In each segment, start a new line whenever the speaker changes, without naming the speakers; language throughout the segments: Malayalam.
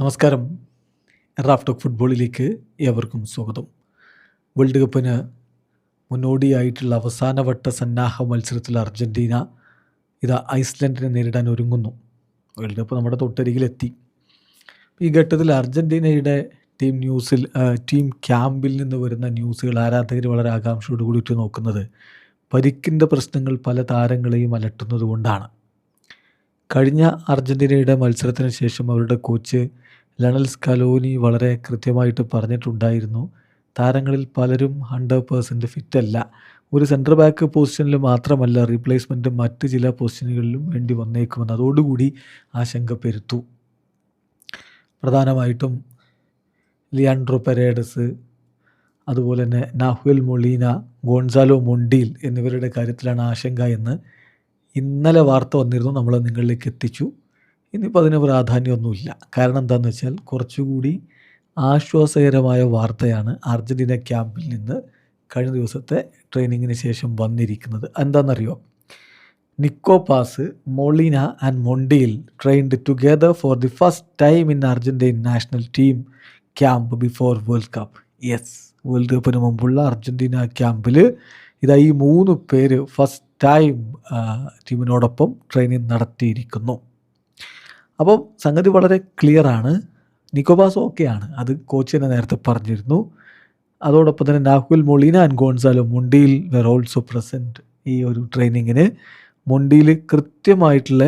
നമസ്കാരം. റാഫ് ടോക്ക് ഫുട്ബോളിലേക്ക് ഏവർക്കും സ്വാഗതം. വേൾഡ് കപ്പിന് മുന്നോടിയായിട്ടുള്ള അവസാനവട്ട സന്നാഹ മത്സരത്തിൽ അർജൻറ്റീന ഐസ്ലൻഡിനെ നേരിടാൻ ഒരുങ്ങുന്നു. വേൾഡ് കപ്പ് നമ്മുടെ തൊട്ടരികിലെത്തി. ഈ ഘട്ടത്തിൽ അർജൻറ്റീനയുടെ ടീം ക്യാമ്പിൽ നിന്ന് വരുന്ന ന്യൂസുകൾ ആരാധകർ വളരെ ആകാംക്ഷയോട് കൂടിയിട്ട് നോക്കുന്നത് പരിക്കിൻ്റെ പ്രശ്നങ്ങൾ പല താരങ്ങളെയും അലട്ടുന്നത് കൊണ്ടാണ്. കഴിഞ്ഞ അർജൻറ്റീനയുടെ മത്സരത്തിന് ശേഷം അവരുടെ കോച്ച് ലയണൽ സ്കലോനി വളരെ കൃത്യമായിട്ട് പറഞ്ഞിട്ടുണ്ടായിരുന്നു, താരങ്ങളിൽ പലരും 100% ഫിറ്റല്ല. ഒരു സെൻറ്റർ ബാക്ക് പൊസിഷനിൽ മാത്രമല്ല, റീപ്ലേസ്മെൻറ്റ് മറ്റ് ചില പൊസിഷനുകളിലും വേണ്ടി വന്നേക്കുമെന്ന് അതോടുകൂടി ആശങ്ക പെരുത്തു. പ്രധാനമായിട്ടും ലിയാൻഡ്രോ പെരേഡസ്, അതുപോലെ തന്നെ നാഹുൽ മൊളീന, ഗോൺസാലോ മൊണ്ടീൽ എന്നിവരുടെ കാര്യത്തിലാണ് ആശങ്ക എന്ന് ഇന്നലെ വാർത്ത വന്നിരുന്നു. നമ്മൾ നിങ്ങളിലേക്ക് എത്തിച്ചു. ഇന്നിപ്പോൾ അതിന് പ്രാധാന്യമൊന്നുമില്ല. കാരണം എന്താണെന്ന് വെച്ചാൽ കുറച്ചുകൂടി ആശ്വാസകരമായ വാർത്തയാണ് അർജൻറ്റീന ക്യാമ്പിൽ നിന്ന് കഴിഞ്ഞ ദിവസത്തെ ട്രെയിനിങ്ങിന് ശേഷം വന്നിരിക്കുന്നത്. എന്താണെന്നറിയോ? Nico Paz, Molina and Montiel trained together for the first time in Argentine national team camp before world cup. Yes, world കപ്പിന് മുമ്പുള്ള അർജൻറ്റീന ക്യാമ്പിൽ ഈ 3 പേര് ഫസ്റ്റ് ടൈം ടീമിനോടൊപ്പം ട്രെയിനിങ് നടത്തിയിരിക്കുന്നു. അപ്പം സംഗതി വളരെ ക്ലിയറാണ്. നിക്കോപാസ് ഓക്കെയാണ്, അത് കോച്ച് തന്നെ നേരത്തെ പറഞ്ഞിരുന്നു. അതോടൊപ്പം തന്നെ Nahuel Molina and Gonzalo Montiel were also present. ഈ ഒരു ട്രെയിനിങ്ങിന് മൊണ്ടീൽ കൃത്യമായിട്ടുള്ള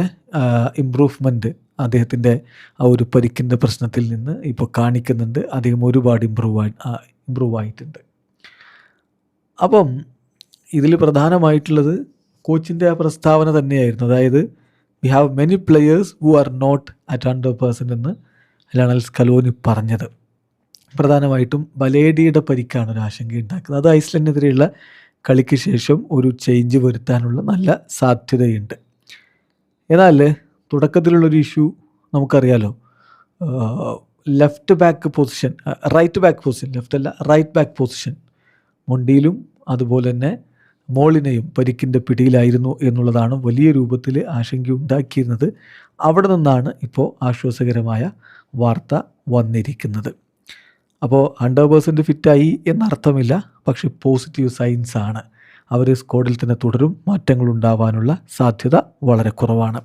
ഇമ്പ്രൂവ്മെൻറ്റ് അദ്ദേഹത്തിൻ്റെ ആ ഒരു പരിക്കിൻ്റെ പ്രശ്നത്തിൽ നിന്ന് ഇപ്പോൾ കാണിക്കുന്നുണ്ട്. അദ്ദേഹം ഒരുപാട് ഇമ്പ്രൂവ് ആയിട്ടുണ്ട്. അപ്പം ഇതിൽ പ്രധാനമായിട്ടുള്ളത് കോച്ചിൻ്റെ ആ പ്രസ്താവന തന്നെയായിരുന്നു. അതായത് we have many players who are not at 100% എന്ന് ലയണൽ സ്കലോനി പറഞ്ഞത്. പ്രധാനമായിട്ടും ബലേഡിയുടെ പരിക്കാണ് ഒരു ആശങ്ക ഉണ്ടാക്കുന്നത്. അത് ഐസ്ലൻഡിനെതിരെയുള്ള കളിക്ക് ശേഷം ഒരു ചേഞ്ച് വരുത്താനുള്ള നല്ല സാധ്യതയുണ്ട്. എന്നാൽ തുടക്കത്തിലുള്ളൊരു ഇഷ്യൂ നമുക്കറിയാലോ, റൈറ്റ് ബാക്ക് പൊസിഷൻ മൊണ്ടീലും അതുപോലെ തന്നെ മോളിനെയും പരിക്കിൻ്റെ പിടിയിലായിരുന്നു എന്നുള്ളതാണ് വലിയ രൂപത്തിൽ ആശങ്കയുണ്ടാക്കിയിരുന്നത്. അവിടെ നിന്നാണ് ഇപ്പോൾ ആശ്വാസകരമായ വാർത്ത വന്നിരിക്കുന്നത്. അപ്പോൾ 100% ഫിറ്റായി എന്നർത്ഥമില്ല, പക്ഷേ പോസിറ്റീവ് സൈൻസ് ആണ്. അവർ സ്ക്വാഡിൽ തന്നെ തുടരും. മാറ്റങ്ങളുണ്ടാവാനുള്ള സാധ്യത വളരെ കുറവാണ്.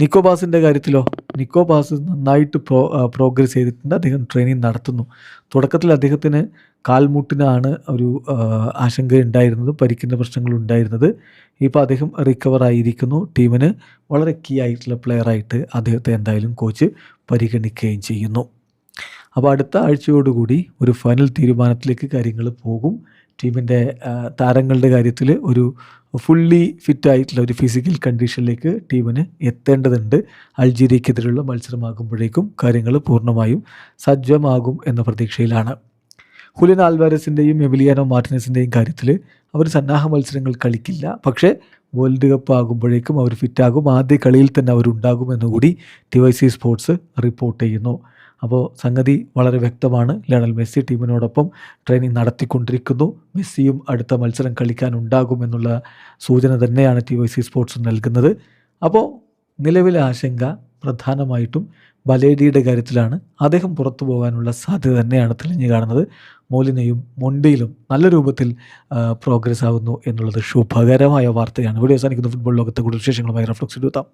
നിക്കോപാസിൻ്റെ കാര്യത്തിലോ, നിക്കോപാസ് നന്നായിട്ട് പ്രോഗ്രസ് ചെയ്തിട്ടുണ്ട്. അദ്ദേഹം ട്രെയിനിങ് നടത്തുന്നു. തുടക്കത്തിൽ അദ്ദേഹത്തിന് കാൽമുട്ടിനാണ് ഒരു ആശങ്ക ഉണ്ടായിരുന്നത്, പരിക്കിൻ്റെ പ്രശ്നങ്ങൾ ഉണ്ടായിരുന്നത്. ഇപ്പോൾ അദ്ദേഹം റിക്കവറായിരിക്കുന്നു. ടീമിന് വളരെ കീ ആയിട്ടുള്ള പ്ലെയറായിട്ട് അദ്ദേഹത്തെ എന്തായാലും കോച്ച് പരിഗണിക്കുകയും ചെയ്യുന്നു. അപ്പോൾ അടുത്ത ആഴ്ചയോടുകൂടി ഒരു ഫൈനൽ തീരുമാനത്തിലേക്ക് കാര്യങ്ങൾ പോകും. ടീമിൻ്റെ താരങ്ങളുടെ കാര്യത്തിൽ ഒരു ഫുള്ളി ഫിറ്റായിട്ടുള്ള ഒരു ഫിസിക്കൽ കണ്ടീഷനിലേക്ക് ടീമിന് എത്തേണ്ടതുണ്ട്. അൾജീരിയക്കെതിരെയുള്ള മത്സരമാകുമ്പോഴേക്കും കാര്യങ്ങൾ പൂർണ്ണമായും സജ്ജമാകും എന്ന പ്രതീക്ഷയിലാണ്. ഹുലിൻ ആൽവാരസിൻ്റെയും എമിലിയാനോ മാർട്ടിനസിൻ്റെയും കാര്യത്തിൽ അവർ സന്നാഹ മത്സരങ്ങൾ കളിക്കില്ല, പക്ഷേ വേൾഡ് കപ്പ് ആകുമ്പോഴേക്കും അവർ ഫിറ്റാകും. ആദ്യ കളിയിൽ തന്നെ അവരുണ്ടാകുമെന്നുകൂടി TYC സ്പോർട്സ് റിപ്പോർട്ട് ചെയ്യുന്നു. അപ്പോൾ സംഗതി വളരെ വ്യക്തമാണ്. ലയണൽ മെസ്സി ടീമിനോടൊപ്പം ട്രെയിനിങ് നടത്തിക്കൊണ്ടിരിക്കുന്നു. മെസ്സിയും അടുത്ത മത്സരം കളിക്കാനുണ്ടാകുമെന്നുള്ള സൂചന തന്നെയാണ് TYC സ്പോർട്സ് നൽകുന്നത്. അപ്പോൾ നിലവിലെ ആശങ്ക പ്രധാനമായിട്ടും ബലേഡിയുടെ കാര്യത്തിലാണ്. അദ്ദേഹം പുറത്തു പോകാനുള്ള സാധ്യത തന്നെയാണ് തെളിഞ്ഞു കാണുന്നത്. മോലിനയും മൊണ്ടീലും നല്ല രൂപത്തിൽ പ്രോഗ്രസ് ആകുന്നു എന്നുള്ളത് ശുഭകരമായ വാർത്തയാണ്. വീഡിയോ അവസാനിക്കുന്ന ഫുട്ബോൾ ലോകത്തെ കൂടുതൽ വിശേഷങ്ങളുമായി റഫ്ലക്സ് എടുത്താം.